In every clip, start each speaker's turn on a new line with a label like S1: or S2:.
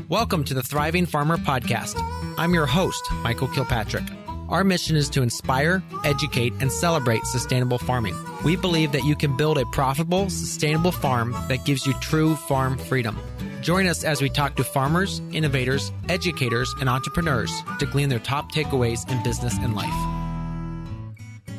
S1: Welcome to the Thriving Farmer Podcast. I'm your host, Michael Kilpatrick. Our mission is to inspire, educate, and celebrate sustainable farming. We believe that you can build a profitable, sustainable farm that gives you true farm freedom. Join us as we talk to farmers, innovators, educators, and entrepreneurs to glean their top takeaways in business and life.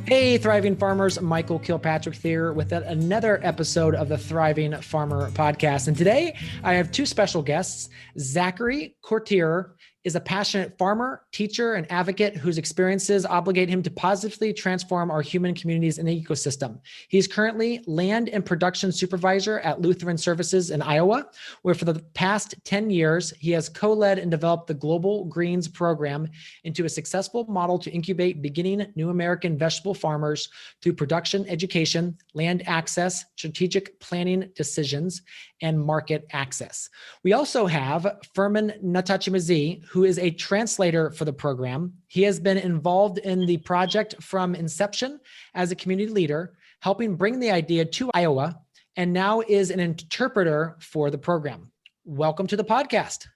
S1: Hey, Thriving Farmers, Michael Kilpatrick here with another episode of the Thriving Farmer Podcast. And today I have two special guests. Zachary Couture is a passionate farmer, teacher, and advocate whose experiences obligate him to positively transform our human communities and ecosystem. He's currently land and production supervisor at Lutheran Services in Iowa, where for the past 10 years, he has co-led and developed the Global Greens program into a successful model to incubate beginning new American vegetable farmers through production education, land access, strategic planning decisions, and market access. We also have Firmin Ntakimazi, who is a translator for the program. He has been involved in the project from inception as a community leader, helping bring the idea to Iowa, and now is an interpreter for the program. Welcome to the podcast.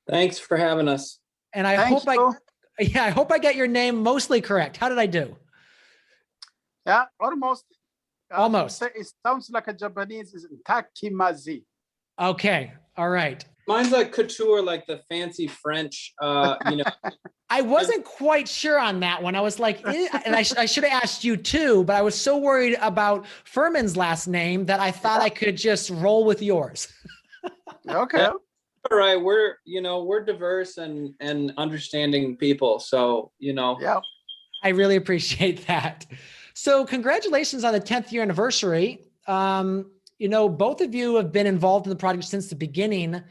S2: Thanks for having us.
S1: And I hope I get your name mostly correct. How did I do?
S3: Yeah, almost.
S1: Almost.
S3: It sounds like a Japanese is Ntakimazi.
S1: Okay. All right.
S2: Mine's like couture, like the fancy French,
S1: I wasn't quite sure on that one. I was like, and I should have asked you too, but I was so worried about Firmin's last name that I thought I could just roll with yours.
S3: Okay.
S2: Yeah. All right. We're diverse and understanding people. So,
S3: Yeah.
S1: I really appreciate that. So congratulations on the 10th year anniversary. Both of you have been involved in the project since the beginning.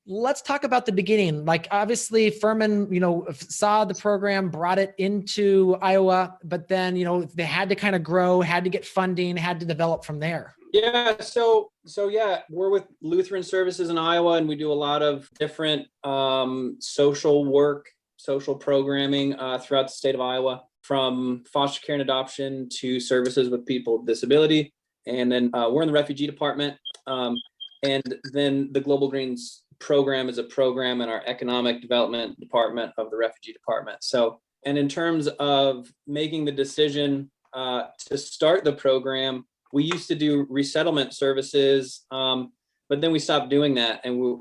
S1: Let's talk about the beginning. Like obviously Firmin, saw the program, brought it into Iowa, but then, they had to kind of grow, had to get funding, had to develop from there.
S2: Yeah. So we're with Lutheran Services in Iowa, and we do a lot of different social work, social programming throughout the state of Iowa, from foster care and adoption to services with people with disability. And then we're in the refugee department. And then the Global Greens program is a program in our economic development department of the refugee department. So, and in terms of making the decision to start the program, we used to do resettlement services, but then we stopped doing that. And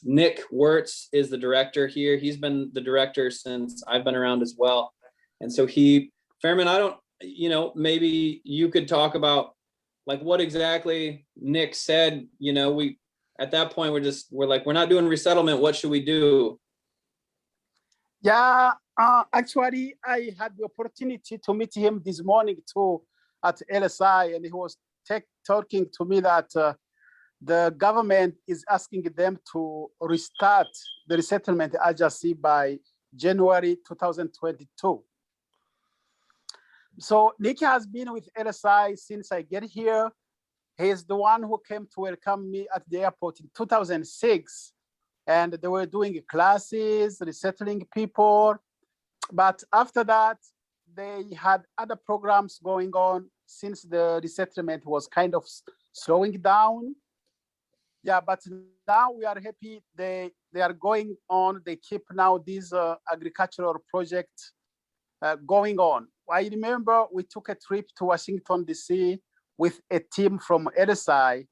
S2: Nick Wirtz is the director here. He's been the director since I've been around as well. And so Firmin, maybe you could talk about like what exactly Nick said. At that point, we're not doing resettlement. What should we do?
S3: Yeah, actually, I had the opportunity to meet him this morning too at LSI, and he was talking to me that the government is asking them to restart the resettlement agency by January 2022. So Nick has been with LSI since I get here. He's the one who came to welcome me at the airport in 2006. And they were doing classes, resettling people. But after that, they had other programs going on since the resettlement was kind of slowing down. Yeah, but now we are happy they are going on. They keep now this agricultural project going on. I remember we took a trip to Washington, D.C. with a team from LSI.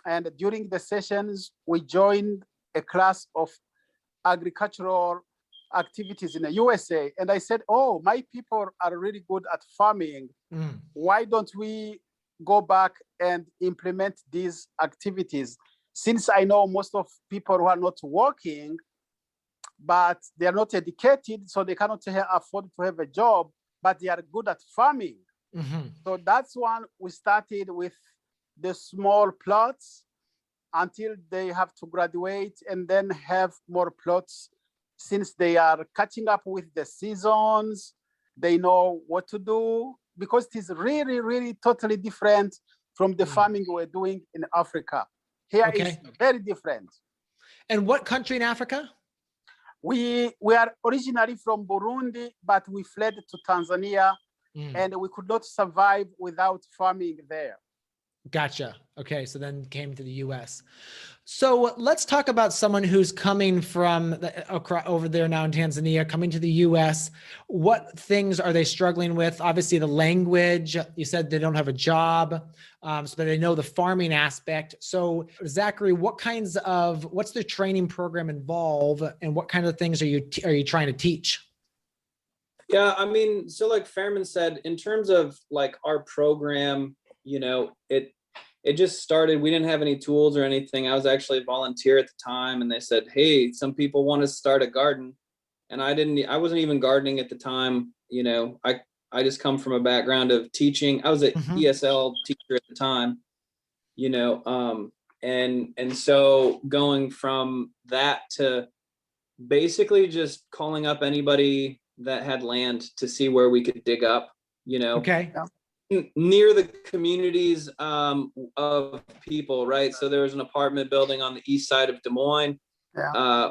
S3: And during the sessions, we joined a class of agricultural activities in the USA. And I said, oh, my people are really good at farming. Why don't we go back and implement these activities? Since I know most of people who are not working, but they are not educated, so they cannot afford to have a job, but they are good at farming.
S1: Mm-hmm.
S3: So that's when we started with the small plots until they have to graduate and then have more plots. Since they are catching up with the seasons, they know what to do, because it is really, really totally different from the farming we're doing in Africa. Here is very different.
S1: And what country in Africa?
S3: We are originally from Burundi, but we fled to Tanzania, and we could not survive without farming there.
S1: Gotcha. Okay. So then came to the US. So let's talk about someone who's coming from over there now in Tanzania, coming to the US. What things are they struggling with? Obviously the language, you said they don't have a job, so they know the farming aspect. So Zachary, what's the training program involve, and what kind of things are you trying to teach?
S2: Yeah, I mean, so like Firmin said, in terms of like our program, it just started. We didn't have any tools or anything. I was actually a volunteer at the time, and they said, "Hey, some people want to start a garden," and I wasn't even gardening at the time. I just come from a background of teaching. I was an ESL teacher at the time, and so going from that to basically just calling up anybody that had land to see where we could dig up,
S1: Okay.
S2: near the communities of people, right? So there was an apartment building on the east side of Des Moines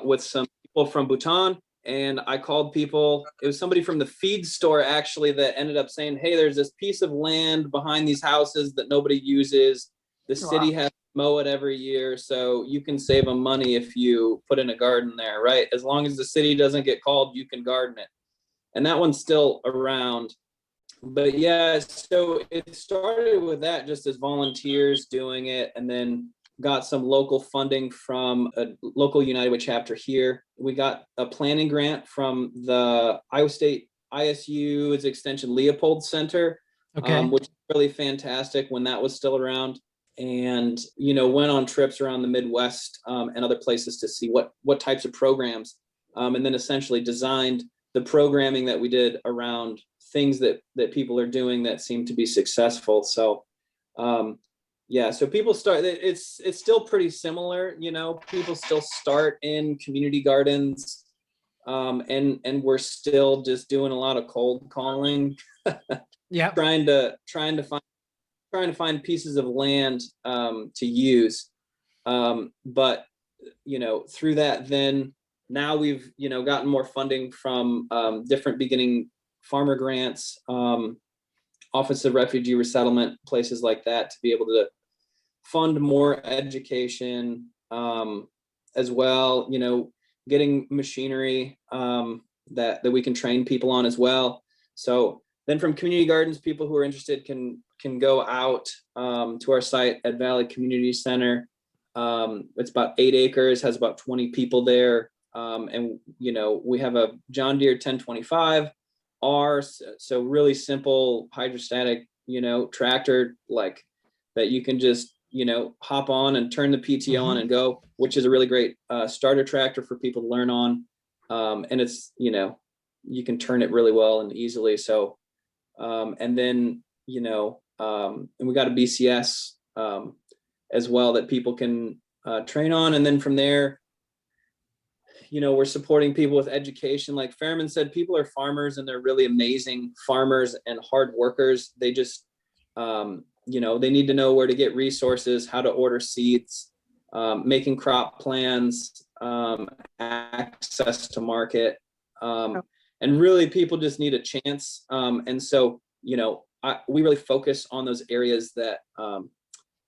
S2: with some people from Bhutan. And I called people. It was somebody from the feed store actually that ended up saying, "Hey, there's this piece of land behind these houses that nobody uses. The city has to mow it every year, so you can save them money if you put in a garden there, right? As long as the city doesn't get called, you can garden it." And that one's still around. But yeah, so it started with that, just as volunteers doing it, and then got some local funding from a local United chapter here. We got a planning grant from the Iowa State ISU's Extension Leopold Center, which is really fantastic when that was still around. And, went on trips around the Midwest and other places to see what types of programs, and then essentially designed the programming that we did around things that people are doing that seem to be successful. So, so people start, it's still pretty similar, people still start in community gardens, and we're still just doing a lot of cold calling, trying to find pieces of land to use. But, through that, then now we've, gotten more funding from different beginning farmer grants, Office of Refugee Resettlement, places like that, to be able to fund more education, as well, getting machinery that we can train people on as well. So then from community gardens, people who are interested can go out to our site at Valley Community Center. It's about 8 acres, has about 20 people there. And, we have a John Deere 1025 R, so really simple hydrostatic, tractor, like that you can just, hop on and turn the PTO on and go, which is a really great starter tractor for people to learn on. And it's, you can turn it really well and easily. So, and then, and we got a BCS as well that people can train on. And then from there, we're supporting people with education. Like Firmin said, people are farmers and they're really amazing farmers and hard workers. They just, they need to know where to get resources, how to order seeds, making crop plans, access to market. And really people just need a chance. And so, we really focus on those areas that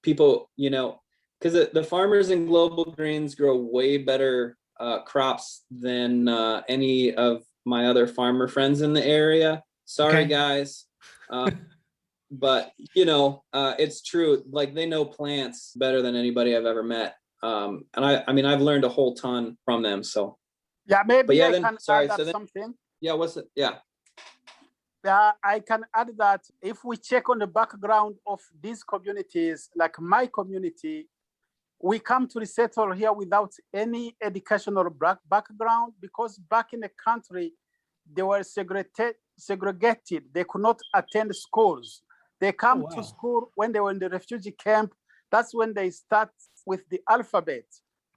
S2: people, because the farmers in Global Greens grow way better crops than any of my other farmer friends in the area. Sorry, guys. But it's true. Like they know plants better than anybody I've ever met. And I mean, I've learned a whole ton from them. So
S3: yeah, maybe
S2: but yeah,
S3: I
S2: then,
S3: can
S2: sorry,
S3: add
S2: so then,
S3: something.
S2: Yeah, what's it? Yeah.
S3: I can add that if we check on the background of these communities, like my community, we come to resettle here without any educational background, because back in the country, they were segregated. They could not attend schools. They come to school when they were in the refugee camp. That's when they start with the alphabet.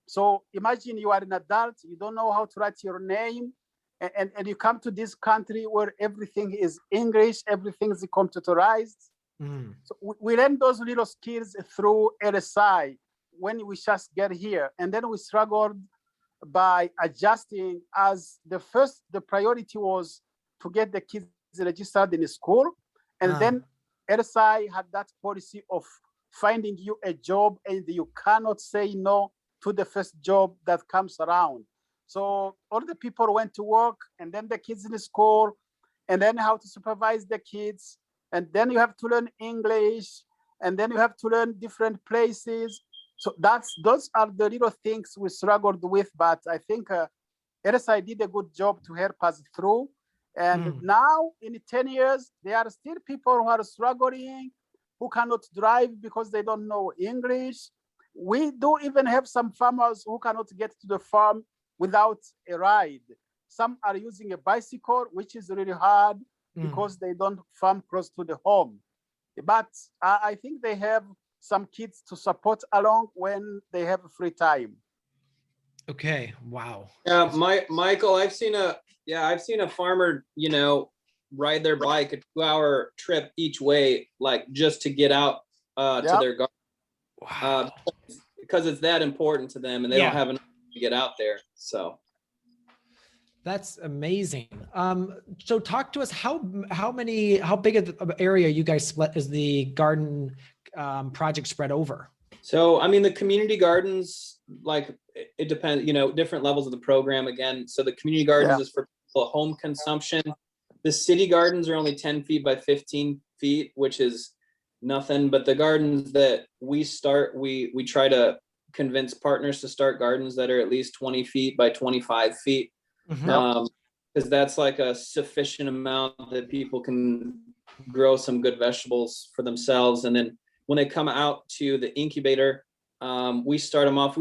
S3: So imagine you are an adult, you don't know how to write your name, and you come to this country where everything is English, everything is computerized. So we learn those little skills through LSI when we just get here. And then we struggled by adjusting, as the priority was to get the kids registered in the school. And then LSI had that policy of finding you a job, and you cannot say no to the first job that comes around. So all the people went to work, and then the kids in the school, and then how to supervise the kids. And then you have to learn English, and then you have to learn different places. So those are the little things we struggled with, but I think RSI did a good job to help us through. And now in 10 years, there are still people who are struggling, who cannot drive because they don't know English. We do even have some farmers who cannot get to the farm without a ride. Some are using a bicycle, which is really hard because they don't farm close to the home. But I think they have some kids to support along when they have free time.
S1: Okay. Wow.
S2: Yeah, Michael, I've seen a farmer, ride their bike a 2-hour trip each way, like just to get out to their garden.
S1: Wow.
S2: Because it's that important to them, and they don't have enough to get out there. So
S1: that's amazing. So talk to us, how big of an area you guys split is the garden project spread over?
S2: So, I mean, the community gardens, like it depends, different levels of the program again. So the community gardens is for home consumption. The city gardens are only 10 feet by 15 feet, which is nothing. But the gardens that we start, we try to convince partners to start gardens that are at least 20 feet by 25 feet. Because that's like a sufficient amount that people can grow some good vegetables for themselves. And then when they come out to the incubator, we used to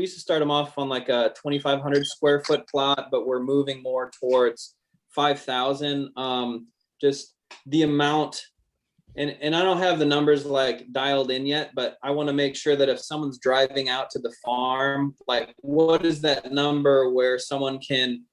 S2: start them off on like a 2,500 square foot plot, but we're moving more towards 5,000. Just the amount, and I don't have the numbers like dialed in yet, but I want to make sure that if someone's driving out to the farm, like what is that number where someone can,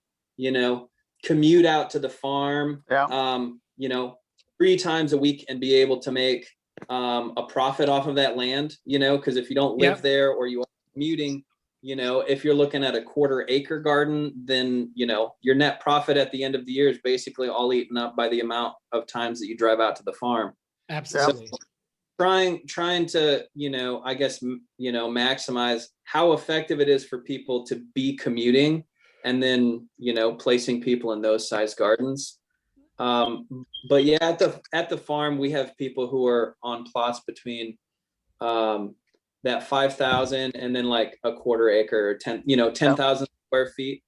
S2: commute out to the farm, 3 times a week and be able to make a profit off of that land, because if you don't live there or you are commuting, if you're looking at a 1/4 acre garden, then, your net profit at the end of the year is basically all eaten up by the amount of times that you drive out to the farm.
S1: Absolutely.
S2: So trying to, I guess, maximize how effective it is for people to be commuting, and then, placing people in those size gardens. But yeah, at the farm, we have people who are on plots between that 5,000 and then like a 1/4 acre or 10,000 square feet.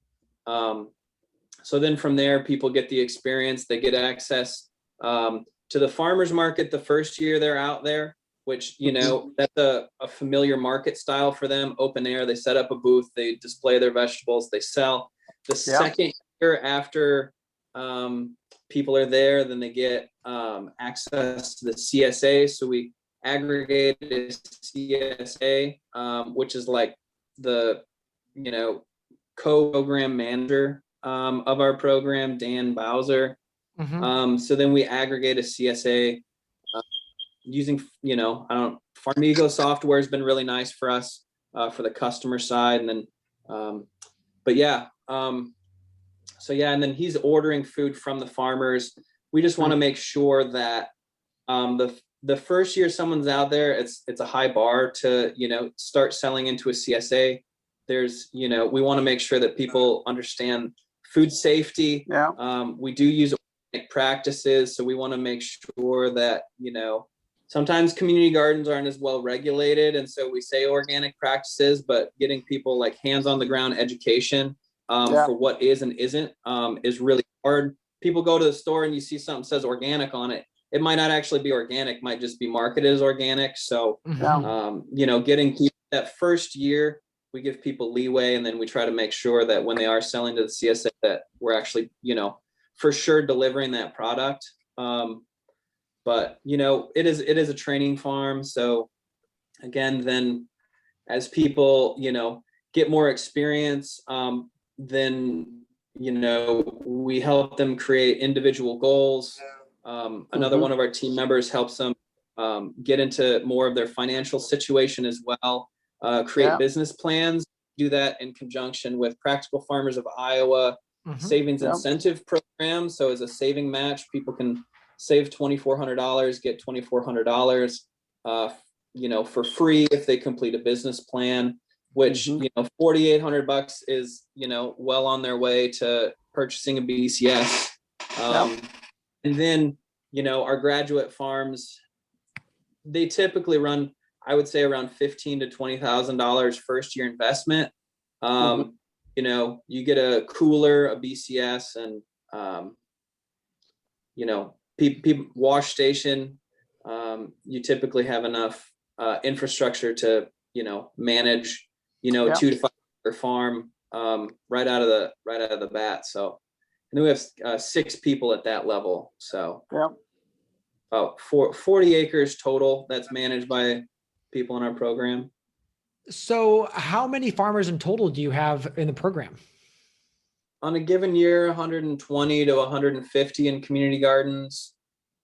S2: So then from there, people get the experience, they get access to the farmers market the first year they're out there, which, that's a familiar market style for them. Open air, they set up a booth, they display their vegetables, they sell. The second year after people are there, then they get access to the CSA. So we aggregate a CSA, which is like the, co-program manager of our program, Dan Bowser. So then we aggregate a CSA using, Farmigo software has been really nice for us for the customer side. And then, and then he's ordering food from the farmers. We just want to make sure that the first year someone's out there, it's a high bar to, start selling into a CSA. There's, we want to make sure that people understand food safety. We do use organic practices. So we want to make sure that, sometimes community gardens aren't as well regulated. And so we say organic practices, but getting people like hands on the ground education for what is and isn't is really hard. People go to the store and you see something says organic on it. It might not actually be organic, might just be marketed as organic. So, getting people that first year, we give people leeway, and then we try to make sure that when they are selling to the CSA that we're actually, for sure delivering that product. But, it is a training farm. So again, then as people, get more experience, then, we help them create individual goals. Another one of our team members helps them get into more of their financial situation as well, create business plans, do that in conjunction with Practical Farmers of Iowa savings incentive program. So as a saving match, people can save $2,400, get $2,400 for free if they complete a business plan, which, $4,800 is, well on their way to purchasing a BCS. And then, our graduate farms, they typically run, I would say, around $15,000 to $20,000 first year investment. You get a cooler, a BCS, and people wash station. You typically have enough infrastructure to manage 2 to 5 acre farm right out of the bat. So, and then we have 6 people at that level. So about 40 acres total that's managed by people in our program.
S1: So how many farmers in total do you have in the program?
S2: On a given year, 120 to 150 in community gardens.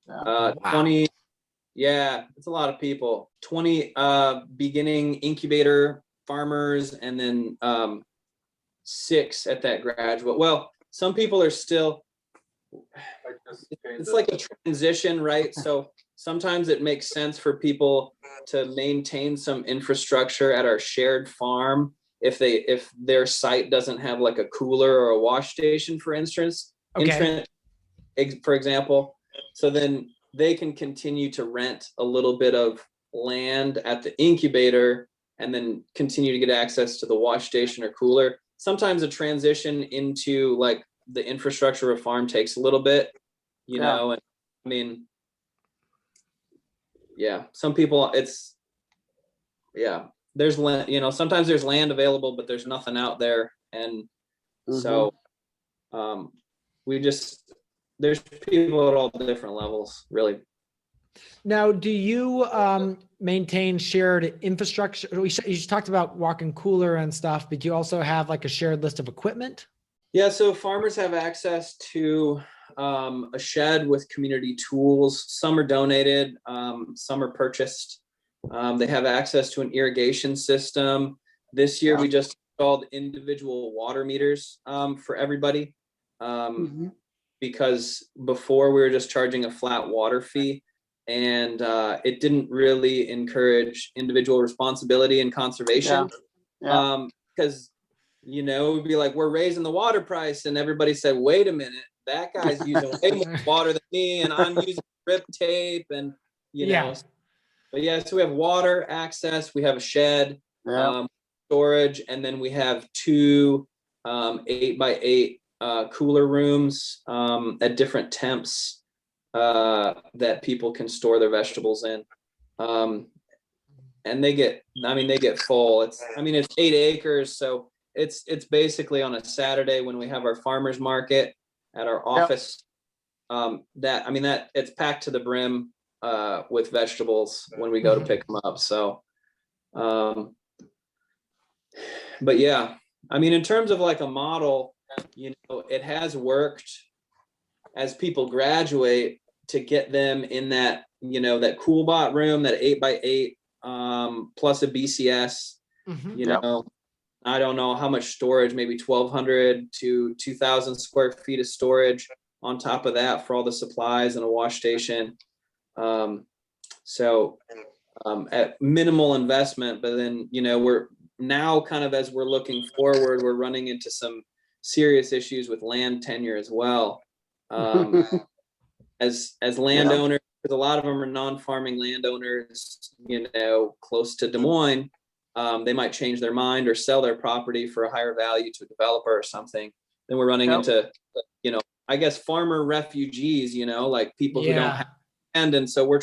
S2: 20, it's a lot of people. 20 beginning incubator farmers, and then 6 at that graduate. Well, some people are still, it's like a transition, right? So sometimes it makes sense for people to maintain some infrastructure at our shared farm if their site doesn't have like a cooler or a wash station, for instance, for example. So then they can continue to rent a little bit of land at the incubator and then continue to get access to the wash station or cooler. Sometimes a transition into like the infrastructure of a farm takes a little bit, know, and I mean, some people there's land, sometimes there's land available, but there's nothing out there. And so there's people at all different levels, really.
S1: Now, do you maintain shared infrastructure? You just talked about walk-in cooler and stuff, but do you also have like a shared list of equipment?
S2: Yeah, so farmers have access to a shed with community tools. Some are donated, some are purchased. They have access to an irrigation system. This year, we just installed individual water meters for everybody because before we were just charging a flat water fee, and it didn't really encourage individual responsibility and conservation. Because we'd be like, we're raising the water price, and everybody said, wait a minute, that guy's using way more water than me, and I'm using rip tape, and know. But so we have water access, we have a shed, storage, and then we have 2 8x8 cooler rooms at different temps that people can store their vegetables in. And they get full. It's 8 acres, so it's basically on a Saturday when we have our farmers market at our office. That it's packed to the brim with vegetables when we go to pick them up. So, but in terms of like a model, it has worked as people graduate to get them in that, that cool bot room, that 8x8 plus a BCS, I don't know how much storage, maybe 1,200 to 2,000 square feet of storage on top of that for all the supplies and a wash station. At minimal investment, but then, we're now kind of, as we're looking forward, we're running into some serious issues with land tenure as well. As landowners, because a lot of them are non-farming landowners, close to Des Moines, they might change their mind or sell their property for a higher value to a developer or something. Then we're running into, I guess, farmer refugees, like people who don't have land. And so we're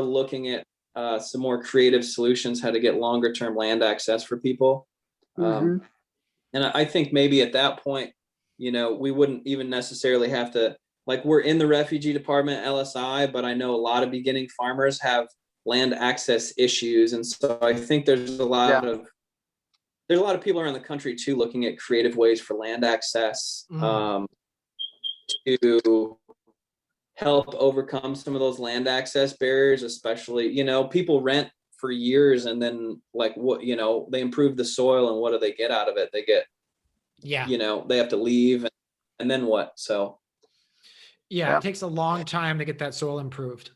S2: looking at some more creative solutions, how to get longer term land access for people. And I think maybe at that point, we wouldn't even necessarily have to, like, we're in the refugee department, LSI, but I know a lot of beginning farmers have land access issues. And so I think there's a lot of people around the country too, looking at creative ways for land access to help overcome some of those land access barriers, especially, people rent for years and then like they improve the soil, and what do they get out of it? They get, they have to leave, and then what? So.
S1: It takes a long time to get that soil improved.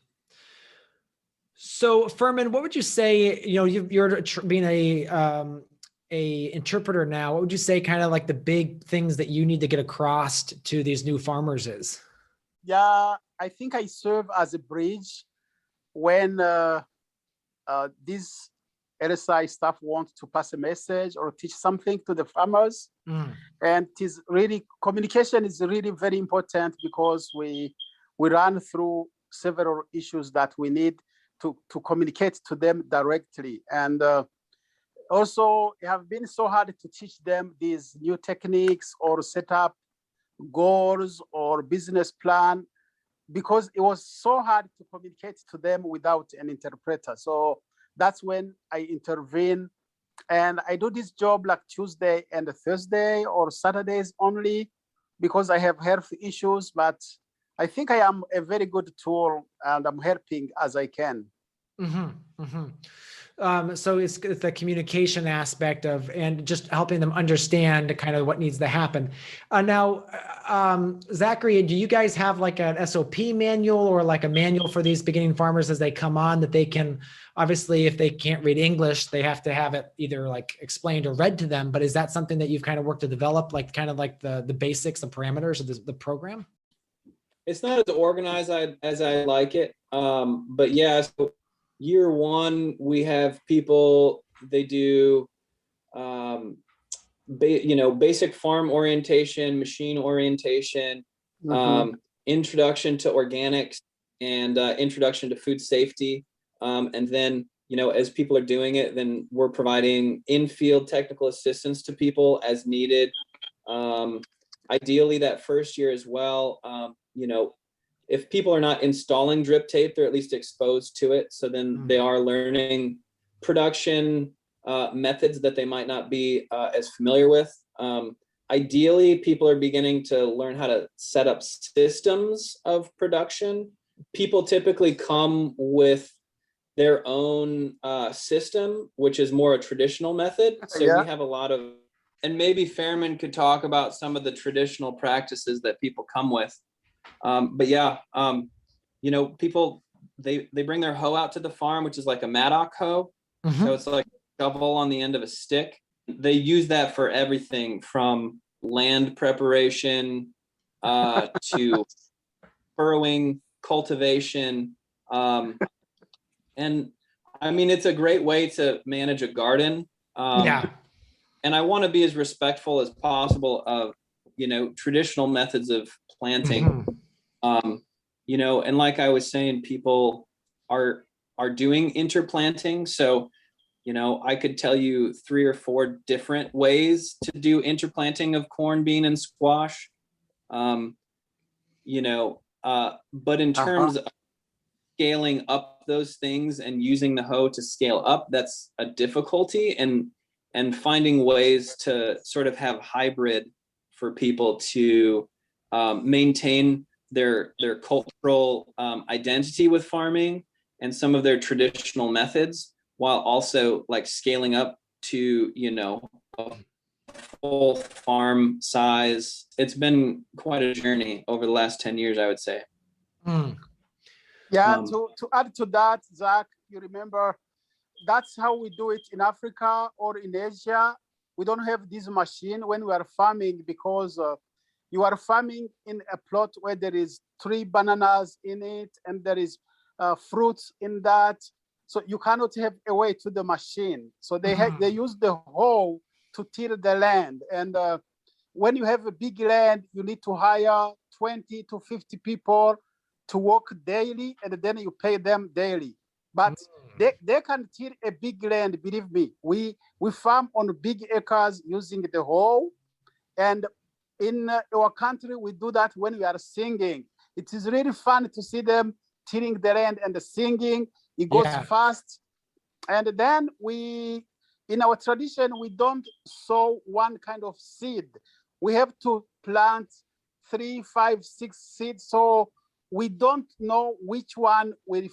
S1: So Firmin, what would you say, you're being a interpreter now, what would you say kind of like the big things that you need to get across to these new farmers is?
S3: Yeah, I think I serve as a bridge when these LSI staff want to pass a message or teach something to the farmers. And it is really, communication is really very important because we run through several issues that we need to communicate to them directly. And also, it have been so hard to teach them these new techniques or set up goals or business plan because it was so hard to communicate to them without an interpreter. So that's when I intervene, and I do this job like Tuesday and Thursday or Saturdays only because I have health issues, but I think I am a very good tool and I'm helping as I can.
S1: So it's the communication aspect of, and just helping them understand kind of what needs to happen. Now, Zachary, do you guys have like an SOP manual or like a manual for these beginning farmers as they come on that they can, obviously, if they can't read English, they have to have it either like explained or read to them. But is that something that you've kind of worked to develop, like kind of like the basics, the parameters of the program?
S2: It's not as organized as I like it. But yeah, so year one, we have people, they do, basic farm orientation, machine orientation, introduction to organics, and introduction to food safety. And then, as people are doing it, then we're providing in-field technical assistance to people as needed. Ideally, that first year as well, if people are not installing drip tape, they're at least exposed to it. So then they are learning production methods that they might not be as familiar with. Ideally, people are beginning to learn how to set up systems of production. People typically come with their own system, which is more a traditional method. So we have a lot of, and maybe Firmin could talk about some of the traditional practices that people come with. But yeah, people, they bring their hoe out to the farm, which is like a mattock hoe. So it's like a shovel on the end of a stick. They use that for everything from land preparation to furrowing, cultivation. And I mean, it's a great way to manage a garden. And I want to be as respectful as possible of, traditional methods of planting. And like I was saying, people are doing interplanting. So, I could tell you 3 or 4 different ways to do interplanting of corn, bean, and squash. But in terms of scaling up those things and using the hoe to scale up, that's a difficulty, and finding ways to sort of have hybrid for people to maintain their cultural identity with farming and some of their traditional methods, while also like scaling up to, a full farm size. It's been quite a journey over the last 10 years, I would say.
S3: Yeah, to add to that, Zach, you remember, that's how we do it in Africa or in Asia. We don't have this machine when we are farming because you are farming in a plot where there is 3 bananas in it and there is fruits in that. So you cannot have a way to the machine. So they use the hoe to till the land. And when you have a big land, you need to hire 20 to 50 people to work daily, and then you pay them daily. But they can till a big land, believe me. We farm on big acres using the hoe. And in our country, we do that when we are singing. It is really fun to see them tilling the land and singing. It goes fast. And then in our tradition, we don't sow one kind of seed. We have to plant 3, 5, 6 seeds. So we don't know which one will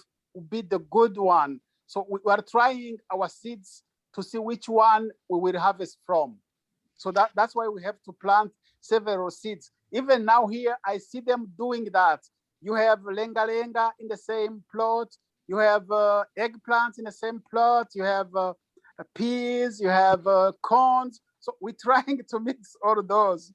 S3: be the good one. So we are trying our seeds to see which one we will harvest from. So that's why we have to plant several seeds. Even now here, I see them doing that. You have lenga-lenga in the same plot. You have eggplants in the same plot. You have peas. You have corns. So we're trying to mix all of those.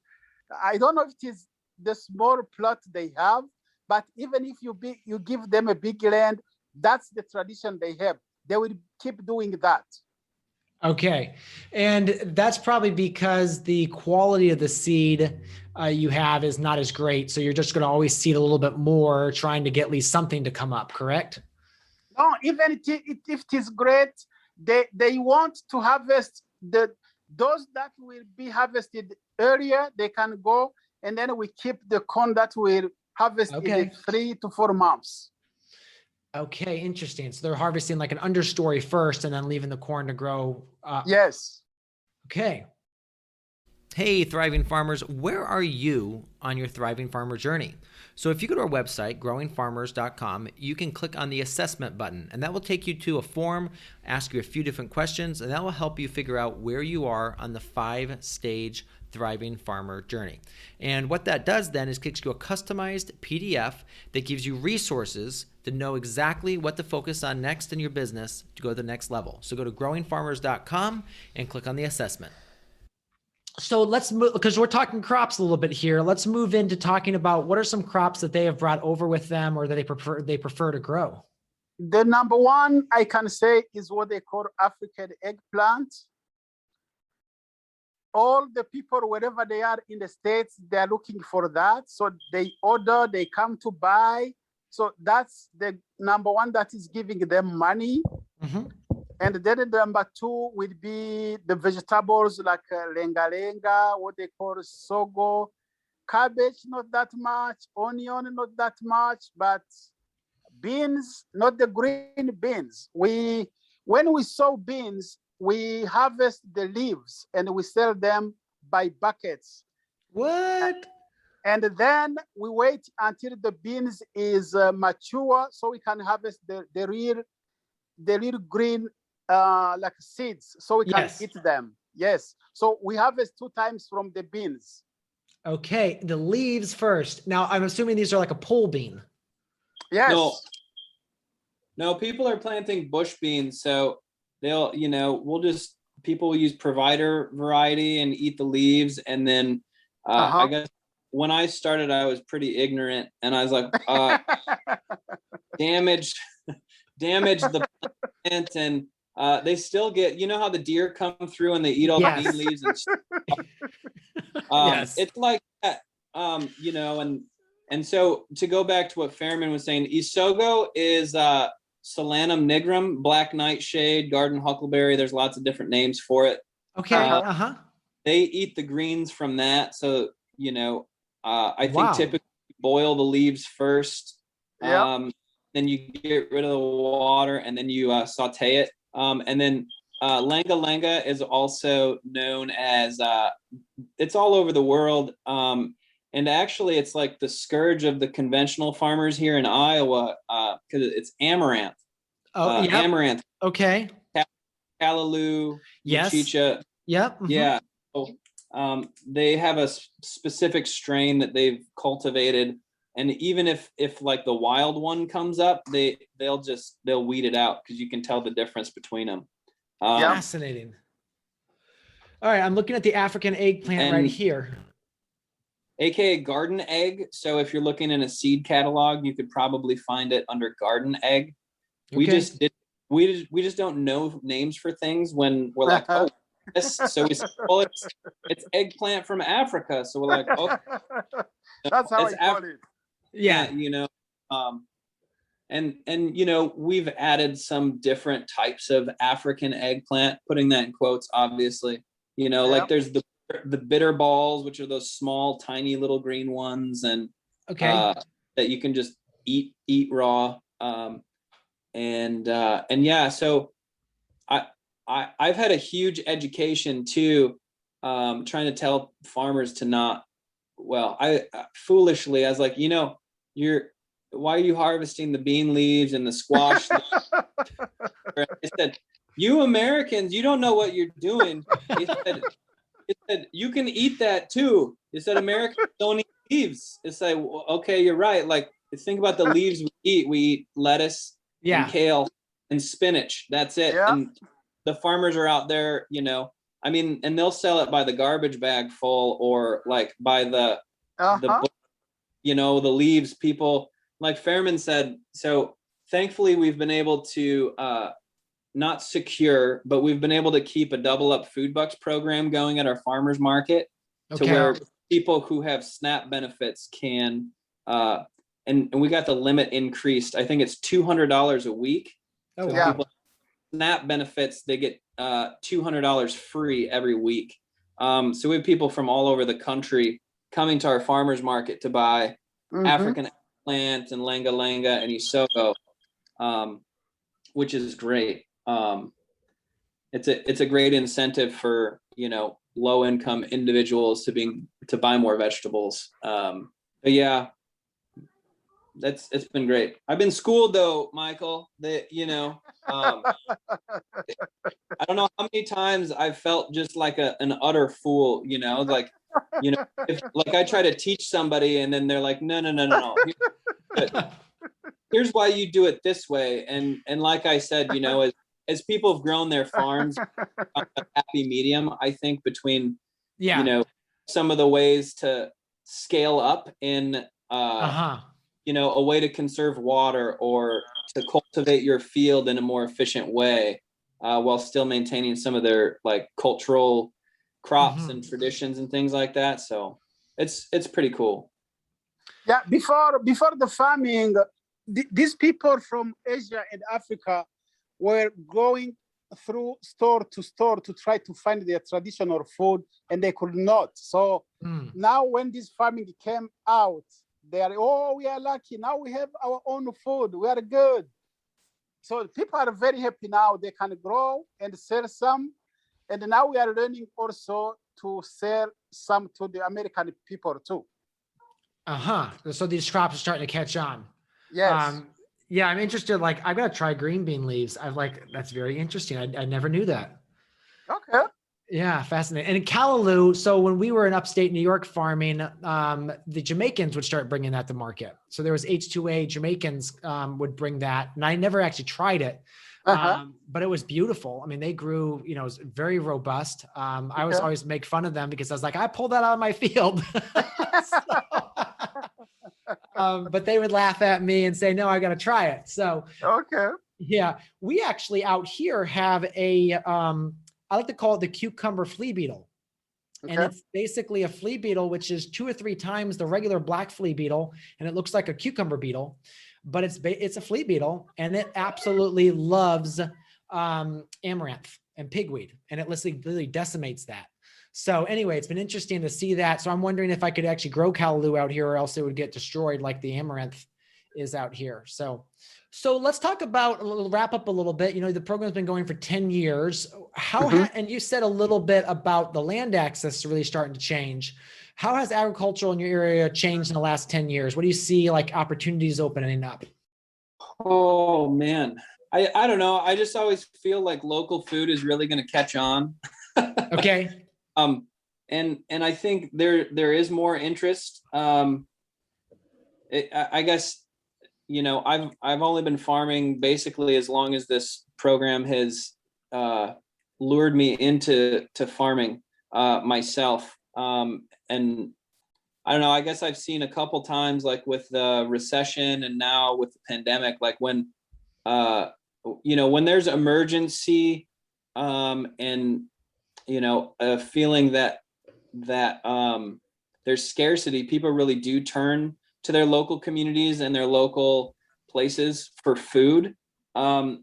S3: I don't know if it is the small plot they have, but even if you give them a big land, that's the tradition they have. They will keep doing that.
S1: Okay. And that's probably because the quality of the seed you have is not as great. So you're just going to always seed a little bit more, trying to get at least something to come up, correct?
S3: No, even if it is great, they want to harvest those that will be harvested earlier, they can go, and then we keep the corn that will harvest in 3 to 4 months.
S1: Okay, interesting. So they're harvesting like an understory first and then leaving the corn to grow.
S3: Yes.
S1: Okay. Hey, thriving farmers, where are you on your thriving farmer journey? So if you go to our website, growingfarmers.com, you can click on the assessment button, and that will take you to a form, ask you a few different questions, and that will help you figure out where you are on the 5-stage thriving farmer journey. And what that does then is kicks you a customized PDF that gives you resources to know exactly what to focus on next in your business to go to the next level. So go to growingfarmers.com and click on the assessment. So let's move, because we're talking crops a little bit here. Let's move into talking about what are some crops that they have brought over with them or that they prefer to grow.
S3: The number one I can say is what they call African eggplant. All the people, wherever they are in the States, they're looking for that. So they order, they come to buy. So that's the number one that is giving them money.
S1: Mm-hmm.
S3: And then the number two would be the vegetables like lenga, what they call sogo, cabbage, not that much, onion, not that much, but beans, not the green beans. When we sow beans, we harvest the leaves and we sell them by buckets.
S1: What?
S3: And then we wait until the beans is mature so we can harvest the real green like seeds so we can eat them. Yes. So we harvest 2 times from the beans.
S1: Okay. The leaves first. Now I'm assuming these are like a pole bean.
S3: Yes.
S2: No, people are planting bush beans. So they'll, people will use provider variety and eat the leaves. And then I guess when I started, I was pretty ignorant and I was like, damage the plant. And they still get, how the deer come through and they eat all the bean leaves and stuff. It's like that, and so to go back to what Firmin was saying, Isogo is Solanum nigrum, black nightshade, garden huckleberry. There's lots of different names for it.
S1: Okay.
S2: They eat the greens from that. So, I think typically boil the leaves first. Then you get rid of the water and then you saute it. And then lenga is also known as, it's all over the world. And actually it's like the scourge of the conventional farmers here in Iowa, because it's amaranth. Amaranth.
S1: Okay.
S2: Callaloo, Chicha.
S1: Yep. Mm-hmm.
S2: Yeah. So, they have a specific strain that they've cultivated. And even if like the wild one comes up, they'll weed it out because you can tell the difference between them.
S1: Fascinating. All right, I'm looking at the African eggplant right here.
S2: AKA garden egg. So if you're looking in a seed catalog, you could probably find it under garden egg.
S1: Okay.
S2: We just don't know names for things when we're like, oh, this. So we say, well, it's eggplant from Africa. So we're like, oh,
S3: that's how I call it.
S1: Yeah.
S2: And we've added some different types of African eggplant, putting that in quotes, obviously, like there's the bitter balls, which are those small, tiny little green ones. And that you can just eat raw. So I've had a huge education too, trying to tell farmers to not, I foolishly, I was like, why are you harvesting the bean leaves and the squash? I said, you Americans, you don't know what you're doing. He said, you can eat that too. He said, Americans don't eat leaves. It's like, okay, you're right. Like, think about the leaves we eat. We eat lettuce, and kale and spinach. That's it.
S3: Yeah.
S2: And the farmers are out there, you know, I mean, and they'll sell it by the garbage bag full, or like by the you know, the leaves. People, like Firmin said. So thankfully we've been able to not secure, but we've been able to keep a double up food bucks program going at our farmers market, to where people who have SNAP benefits can and we got the limit increased. I think it's $200 a week.
S1: Oh,
S2: so
S1: wow.
S2: people SNAP benefits, they get $200 free every week. So we have people from all over the country coming to our farmers market to buy African plant and langa langa and isoko, which is great. It's a great incentive for, you know, low income individuals to buy more vegetables. But yeah, it's been great. I've been schooled though, Michael, that, you know, I don't know how many times I've felt just like an utter fool, you know, like, you know, if like I try to teach somebody and then they're like, no. Here's why you do it this way. And like I said, you know, as people have grown their farms, a happy medium, I think, between, you know, some of the ways to scale up in, you know, a way to conserve water or to cultivate your field in a more efficient way, while still maintaining some of their like cultural crops and traditions and things like that. So it's pretty cool.
S3: Yeah, before the farming, these people from Asia and Africa were going through store to store to try to find their traditional food, and they could not. So now when this farming came out, they are, oh, we are lucky. Now we have our own food. We are good. So people are very happy now. They can grow and sell some. And now we are learning also to sell some to the American people too.
S1: So these crops are starting to catch on.
S3: Yes.
S1: Yeah, I'm interested. Like, I've got to try green bean leaves. That's very interesting. I never knew that.
S3: Okay.
S1: Yeah, fascinating. And in Callaloo, so when we were in upstate New York farming, the Jamaicans would start bringing that to market. So there was H2A Jamaicans would bring that, and I never actually tried it, but it was beautiful. I mean, they grew, you know, it was very robust. I was always make fun of them because I was like, I pulled that out of my field. But they would laugh at me and say, no, I got to try it. So, yeah, we actually out here have I like to call it the cucumber flea beetle. And it's basically a flea beetle, which is 2 or 3 times the regular black flea beetle. And it looks like a cucumber beetle, but it's a flea beetle, and it absolutely loves amaranth and pigweed. And it literally decimates that. So anyway, it's been interesting to see that. So I'm wondering if I could actually grow callaloo out here, or else it would get destroyed like the amaranth is out here. So let's talk about, wrap up a little bit. You know, the program's been going for 10 years. And you said a little bit about the land access really starting to change. How has agricultural in your area changed in the last 10 years? What do you see like opportunities opening up?
S2: Oh man, I don't know. I just always feel like local food is really going to catch on.
S1: Okay.
S2: And I think there is more interest. I guess, you know, I've only been farming basically as long as this program has lured me into farming myself. And I don't know, I guess I've seen a couple times, like with the recession and now with the pandemic, like when you know, when there's emergency and, you know, a feeling that there's scarcity, people really do turn to their local communities and their local places for food. But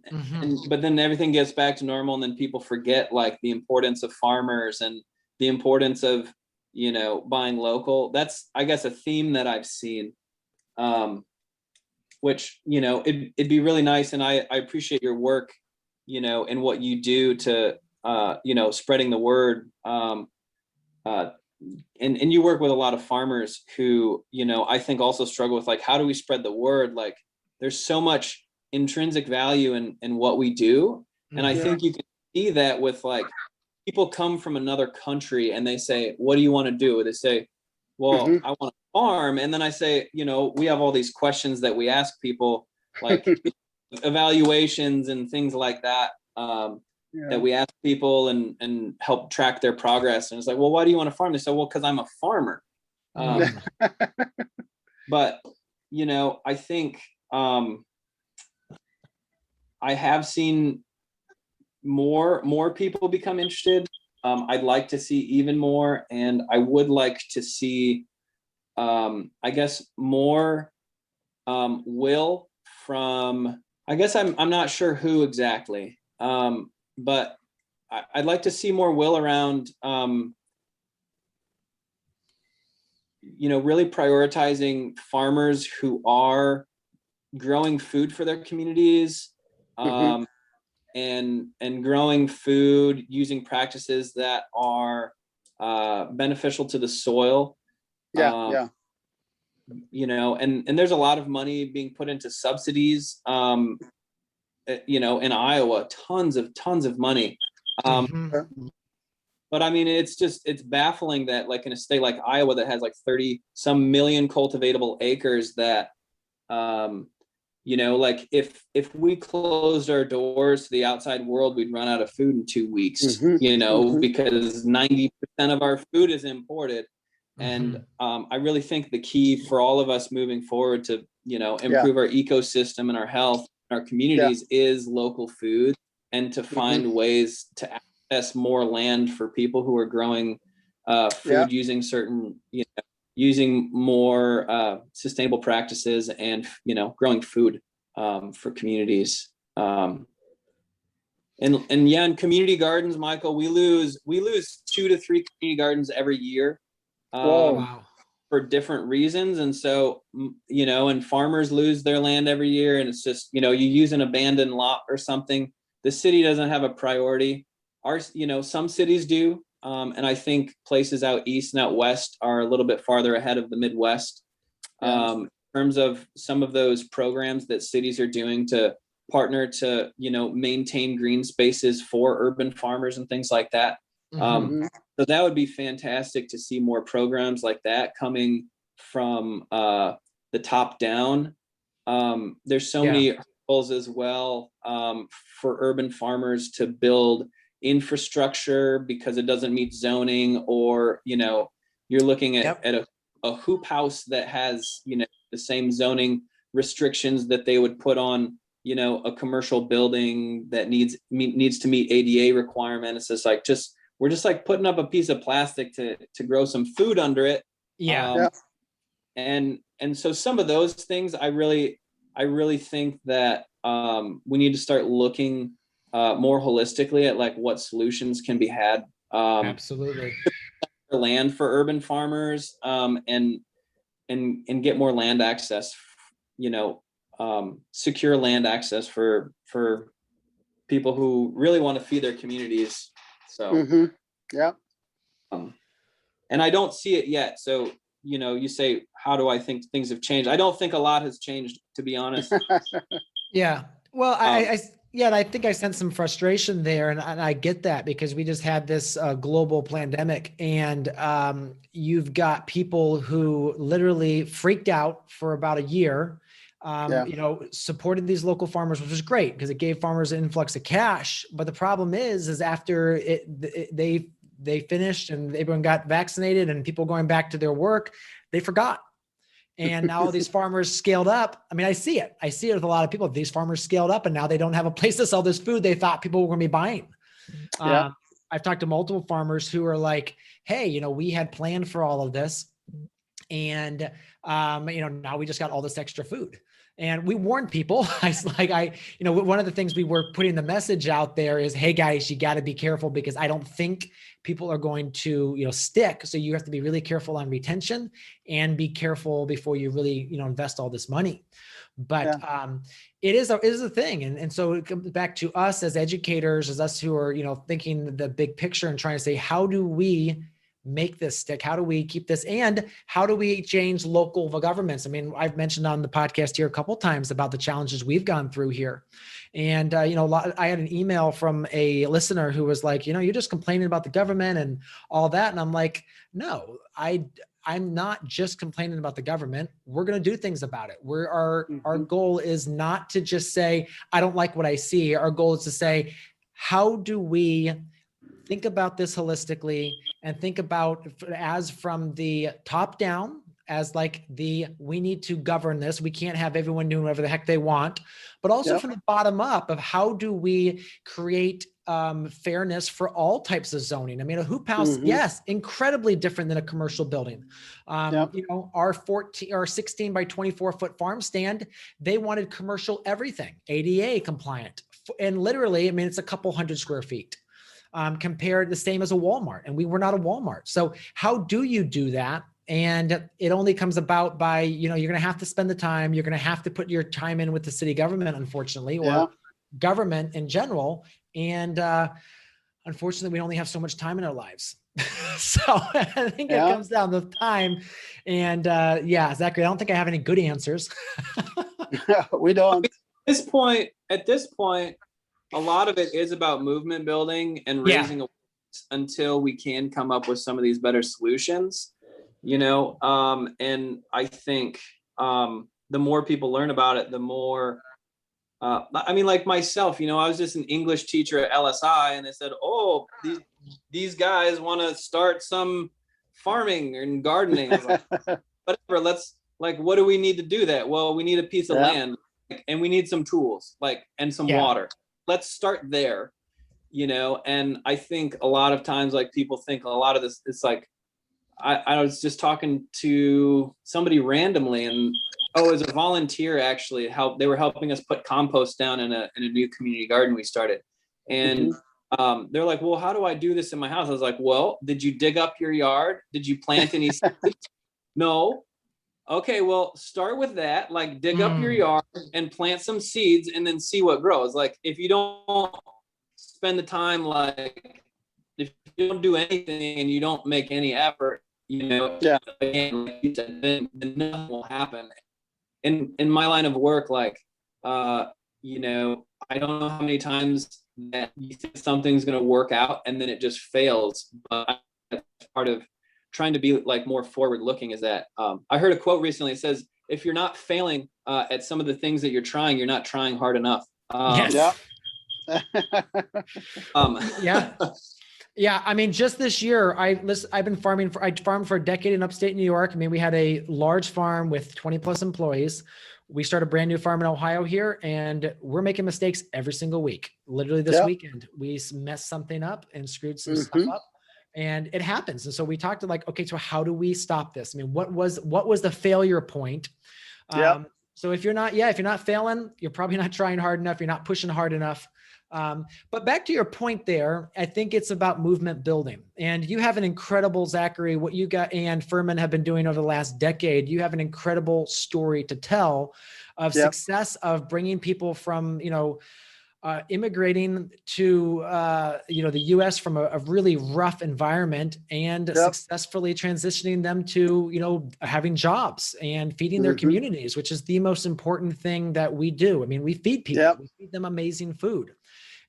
S2: then everything gets back to normal, and then people forget like the importance of farmers and the importance of, you know, buying local. That's, I guess, a theme that I've seen, which, you know, it'd be really nice. And I appreciate your work, you know, and what you do to, you know, spreading the word. And you work with a lot of farmers who, you know, I think also struggle with like, how do we spread the word? Like, there's so much intrinsic value in what we do. And I think you can see that with like, people come from another country and they say, what do you want to do? They say, well, I want to farm. And then I say, you know, we have all these questions that we ask people, like, evaluations and things like that, that we ask people and help track their progress. And it's like, well, why do you want to farm? They say, well, because I'm a farmer. But, you know, I think I have seen more people become interested. I'd like to see even more, and I would like to see, I guess, more will from, I guess I'm not sure who exactly, but I'd like to see more will around, you know, really prioritizing farmers who are growing food for their communities, and growing food using practices that are beneficial to the soil. You know, and there's a lot of money being put into subsidies, you know, in Iowa, tons of money. But I mean, it's baffling that, like, in a state like Iowa that has like 30 some million cultivatable acres, that, you know, like if we closed our doors to the outside world, we'd run out of food in 2 weeks, you know, because 90% of our food is imported. And I really think the key for all of us moving forward to, you know, improve our ecosystem and our health, our communities, is local food, and to find ways to access more land for people who are growing food using certain, you know, using more sustainable practices, and, you know, growing food for communities. And in community gardens, Michael, we lose 2 to 3 community gardens every year. For different reasons. And so, you know, and farmers lose their land every year, and it's just, you know, you use an abandoned lot or something. The city doesn't have a priority. You know, some cities do. And I think places out east and out west are a little bit farther ahead of the Midwest, in terms of some of those programs that cities are doing to partner to, you know, maintain green spaces for urban farmers and things like that. So that would be fantastic to see more programs like that coming from the top down. There's so many hurdles as well, for urban farmers to build infrastructure because it doesn't meet zoning, or, you know, you're looking at a hoop house that has, you know, the same zoning restrictions that they would put on, you know, a commercial building that needs to meet ADA requirements. It's like, we're just like putting up a piece of plastic to grow some food under it. And so some of those things, I really think that we need to start looking more holistically at like what solutions can be had.
S1: Absolutely.
S2: For land for urban farmers, and get more land access, you know, secure land access for people who really want to feed their communities. So, and I don't see it yet. So, you know, you say, how do I think things have changed? I don't think a lot has changed, to be honest.
S1: Well, I think I sense some frustration there, and I get that, because we just had this global pandemic, and you've got people who literally freaked out for about a year. You know, supported these local farmers, which was great because it gave farmers an influx of cash. But the problem is after they finished and everyone got vaccinated and people going back to their work, they forgot. And now these farmers scaled up. I mean, I see it with a lot of people. These farmers scaled up and now they don't have a place to sell this food they thought people were going to be buying. I've talked to multiple farmers who are like, hey, you know, we had planned for all of this, and you know, now we just got all this extra food. And we warned people. You know, one of the things we were putting the message out there is, hey guys, you got to be careful, because I don't think people are going to, you know, stick. So you have to be really careful on retention and be careful before you really, you know, invest all this money. But it is a thing. And so it comes back to us as educators, as us who are, you know, thinking the big picture and trying to say, how do we make this stick? How do we keep this? And how do we change local governments? I mean, I've mentioned on the podcast here a couple of times about the challenges we've gone through here. And, you know, I had an email from a listener who was like, you know, you're just complaining about the government and all that. And I'm like, no, I I'm not just complaining about the government. We're going to do things about it. Our goal is not to just say, I don't like what I see. Our goal is to say, how do we think about this holistically and think about as from the top down, as like we need to govern this. We can't have everyone doing whatever the heck they want, but also from the bottom up of how do we create fairness for all types of zoning. I mean, a hoop house, yes, incredibly different than a commercial building. You know, our 16 by 24 foot farm stand, they wanted commercial everything, ADA compliant. And literally, I mean, it's a couple hundred square feet. Compared the same as a Walmart, and we were not a Walmart. So how do you do that? And it only comes about by, you know, you're going to have to spend the time, you're going to have to put your time in with the city government, unfortunately, or government in general. And unfortunately, we only have so much time in our lives. So I think it comes down to time. And Zachary, I don't think I have any good answers.
S3: We don't.
S2: At this point, a lot of it is about movement building and raising awareness until we can come up with some of these better solutions, you know? And I think the more people learn about it, the more, I mean, like myself, you know, I was just an English teacher at LSI, and they said, oh, these guys want to start some farming and gardening. I was like, whatever, what do we need to do that? Well, we need a piece of land, and we need some tools, and some water. Let's start there, you know? And I think a lot of times, people think a lot of this, it's like, I was just talking to somebody randomly, and as a volunteer, actually, they were helping us put compost down in a new community garden we started. And they're like, well, how do I do this in my house? I was like, well, did you dig up your yard? Did you plant any seeds? No. Okay, well, start with that, dig up your yard and plant some seeds and then see what grows. If you don't spend the time, if you don't do anything and you don't make any effort, you know, again, like you said, then nothing will happen. In my line of work, you know, I don't know how many times that you think something's going to work out and then it just fails. But that's part of trying to be more forward looking, is that I heard a quote recently. It says, if you're not failing at some of the things that you're trying, you're not trying hard enough.
S1: Yeah. I mean, just this year, I've been farming I farmed for a decade in upstate New York. I mean, we had a large farm with 20 plus employees. We started a brand new farm in Ohio here, and we're making mistakes every single week. Literally this weekend, we messed something up and screwed some stuff up. And it happens. And so we talked to okay, so how do we stop this? I mean, what was the failure point? So if you're not failing, you're probably not trying hard enough. You're not pushing hard enough. But back to your point there, I think it's about movement building. And you have an incredible, Zachary, what you got and Firmin have been doing over the last decade. You have an incredible story to tell of success of bringing people from, immigrating to, the U.S. from a really rough environment and successfully transitioning them to, having jobs and feeding their communities, which is the most important thing that we do. I mean, we feed people, we feed them amazing food.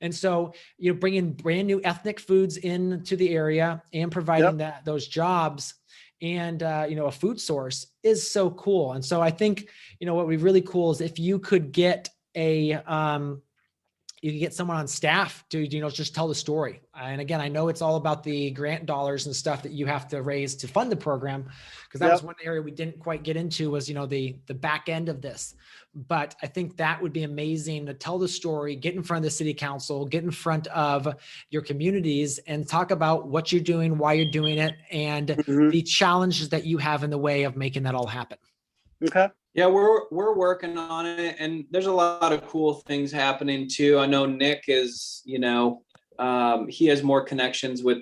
S1: And so, bringing brand new ethnic foods into the area and providing those jobs and, a food source is so cool. And so I think, what would be really cool is if you could get you can get someone on staff to, just tell the story. And again, I know it's all about the grant dollars and stuff that you have to raise to fund the program, because that was one area we didn't quite get into was, the back end of this. But I think that would be amazing to tell the story, get in front of the city council, get in front of your communities and talk about what you're doing, why you're doing it, and the challenges that you have in the way of making that all happen.
S3: Okay.
S2: Yeah, we're working on it, and there's a lot of cool things happening too. I know Nick is, he has more connections with,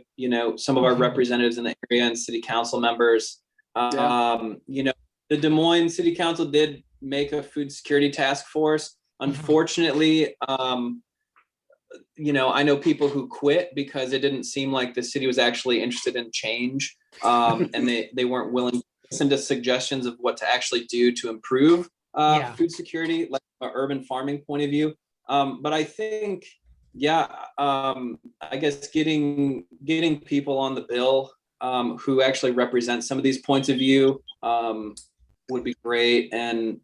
S2: some of our representatives in the area and city council members. The Des Moines City Council did make a food security task force. Unfortunately, I know people who quit because it didn't seem like the city was actually interested in change, and they weren't willing to listen to suggestions of what to actually do to improve food security, like an urban farming point of view. But I think, I guess getting people on the bill who actually represent some of these points of view would be great. And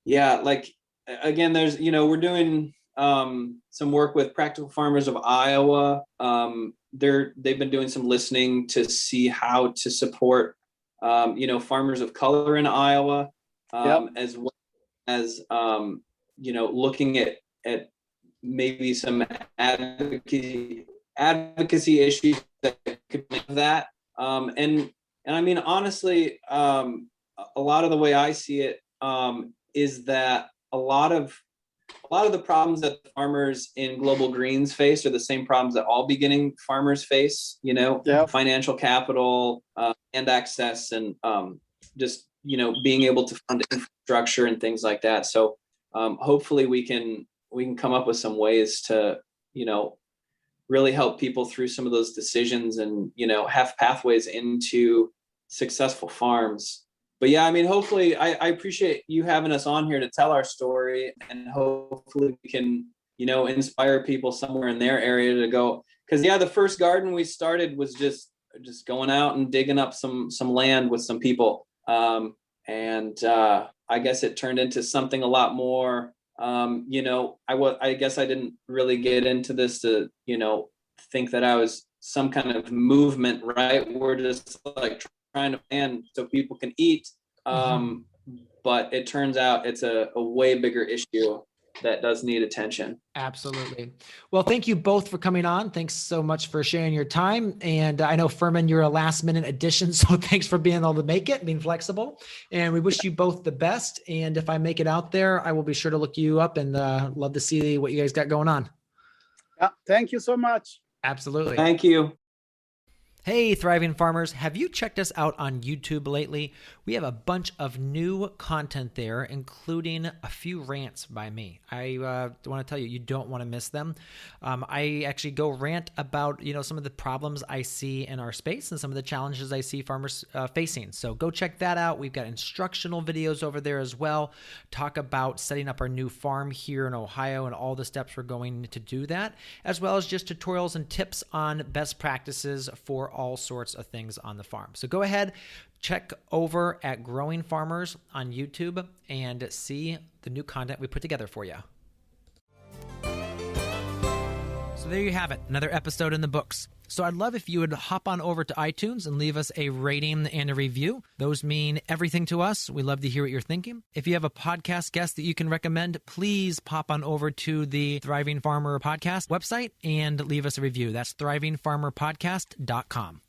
S2: yeah, like, again, there's, we're doing some work with Practical Farmers of Iowa. They've been doing some listening to see how to support, farmers of color in Iowa, as well as, looking at maybe some advocacy issues that could make that. And I mean, honestly, a lot of the way I see it is that a lot of the problems that farmers in Global Greens face are the same problems that all beginning farmers face, financial capital, and access, and just, being able to fund infrastructure and things like that. So hopefully we can come up with some ways to, really help people through some of those decisions and, have pathways into successful farms. But yeah, I mean, hopefully I appreciate you having us on here to tell our story, and hopefully we can, inspire people somewhere in their area to go. Cause yeah, the first garden we started was just going out and digging up some land with some people. And I guess it turned into something a lot more, I guess I didn't really get into this to, think that I was some kind of movement, right? We're just like trying to plan so people can eat. But it turns out it's a way bigger issue that does need attention.
S1: Absolutely. Well, thank you both for coming on. Thanks so much for sharing your time. And I know, Firmin, you're a last minute addition, so thanks for being able to make it, being flexible. And we wish you both the best. And if I make it out there, I will be sure to look you up, and love to see what you guys got going on.
S3: Yeah, thank you so much.
S1: Absolutely.
S2: Thank you.
S1: Hey, Thriving Farmers, have you checked us out on YouTube lately? We have a bunch of new content there, including a few rants by me. I want to tell you, you don't want to miss them. I actually go rant about, some of the problems I see in our space and some of the challenges I see farmers facing. So go check that out. We've got instructional videos over there as well. Talk about setting up our new farm here in Ohio and all the steps we're going to do that, as well as just tutorials and tips on best practices for all sorts of things on the farm. So go ahead, check over at Growing Farmers on YouTube and see the new content we put together for you. So there you have it, another episode in the books. So I'd love if you would hop on over to iTunes and leave us a rating and a review. Those mean everything to us. We love to hear what you're thinking. If you have a podcast guest that you can recommend, please pop on over to the Thriving Farmer Podcast website and leave us a review. That's thrivingfarmerpodcast.com.